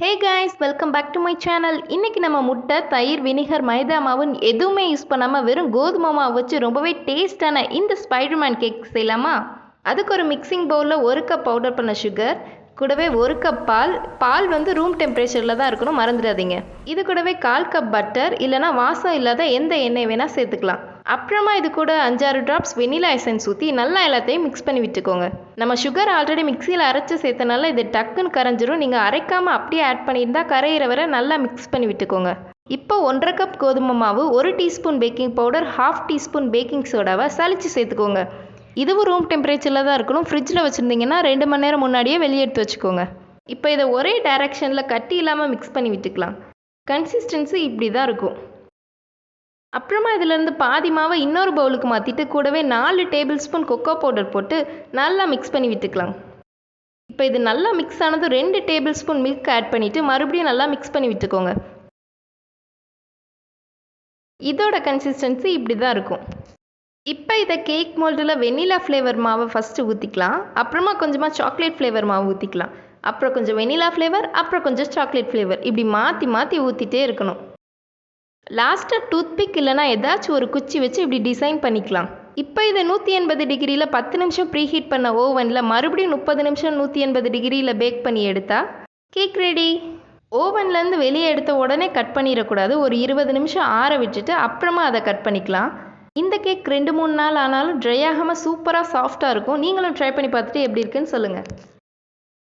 Hey guys, welcome back to my channel. இன்றைக்கி நம்ம முட்டை, தயிர், வினிகர், மைதா மாவுன்னு எதுவுமே யூஸ் பண்ணாமல் வெறும் கோதுமை மாவு வச்சு ரொம்பவே டேஸ்டான இந்த ஸ்பைடர்மேன் கேக் செய்யலாமா? அதுக்கு ஒரு மிக்சிங் பவுலில் 1 கப் பவுடர் பண்ண சுகர், கூடவே 1 கப் பால் வந்து ரூம் டெம்பரேச்சரில் தான் இருக்கணும், மறந்துடாதீங்க. இது கூடவே 1/4 கப் பட்டர், இல்லைனா வாசம் இல்லாத எந்த எண்ணெய் வேணால் சேர்த்துக்கலாம். அப்புறமா இது கூட 5-6 ட்ராப்ஸ் வெனிலா எசன்ஸ் ஊற்றி நல்லா எல்லாத்தையும் மிக்ஸ் பண்ணி விட்டுக்கோங்க. நம்ம சுகர் ஆல்ரெடி மிக்சியில் அரைச்சி சேர்த்தனால இது டக்குன்னு கரைஞ்சிரும். நீங்கள் அரைக்காமல் அப்படியே ஆட் பண்ணியிருந்தா கரையிற வரை நல்லா மிக்ஸ் பண்ணி விட்டுக்கோங்க. இப்போ 1/2 கப் கோதுமை மாவு, 1 teaspoon baking powder, 1/2 teaspoon baking சோடாவை சலிச்சு சேர்த்துக்கோங்க. இதுவும் ரூம் டெம்பரேச்சரில் தான் இருக்கணும். ஃப்ரிட்ஜில் வச்சுருந்தீங்கன்னா 2 மணி நேரம் முன்னாடியே வெளியே எடுத்து வச்சுக்கோங்க. இப்போ இதை ஒரே டைரக்ஷனில் கட்டி இல்லாமல் மிக்ஸ் பண்ணி விட்டுக்கலாம். கன்சிஸ்டன்சி இப்படி தான் இருக்கும். அப்புறமா இதிலேருந்து பாதி மாவை இன்னொரு பவுலுக்கு மாற்றிட்டு கூடவே 4 டேபிள் ஸ்பூன் கொக்கோ பவுடர் போட்டு நல்லா மிக்ஸ் பண்ணி விட்டுக்கலாம். இப்போ இது நல்லா மிக்ஸ் ஆனதும் 2 டேபிள் ஸ்பூன் மில்க் ஆட் பண்ணிவிட்டு மறுபடியும் நல்லா மிக்ஸ் பண்ணி விட்டுக்கோங்க. இதோட கன்சிஸ்டன்சி இப்படி தான் இருக்கும். இப்போ இதை கேக் மோல்டில் வெனிலா ஃப்ளேவர் மாவை ஃபஸ்ட்டு ஊற்றிக்கலாம். அப்புறமா கொஞ்சமாக சாக்லேட் ஃப்ளேவர் மாவு ஊற்றிக்கலாம். அப்புறம் கொஞ்சம் வெனிலா ஃப்ளேவர், அப்புறம் கொஞ்சம் சாக்லேட் ஃப்ளேவர், இப்படி மாற்றி மாற்றி ஊற்றிட்டே இருக்கணும். லாஸ்ட்டாக டூத்பிக் இல்லைனா ஏதாச்சும் ஒரு குச்சி வச்சு இப்படி டிசைன் பண்ணிக்கலாம். இப்போ இதை 180 டிகிரியில் 10 நிமிஷம் ப்ரீ ஹீட் பண்ண ஓவனில் மறுபடியும் 30 நிமிஷம் 180 டிகிரியில் பேக் பண்ணி எடுத்தா கேக் ரெடி. ஓவன்லேருந்து வெளியே எடுத்த உடனே கட் பண்ணிடக்கூடாது. ஒரு 20 நிமிஷம் ஆற விட்டுட்டு அப்புறமா அதை கட் பண்ணிக்கலாம். இந்த கேக் 2-3 நாள் ஆனாலும் ட்ரை ஆகாமல் சூப்பராக சாஃப்டாக இருக்கும். நீங்களும் ட்ரை பண்ணி பார்த்துட்டு எப்படி இருக்குன்னு சொல்லுங்கள்.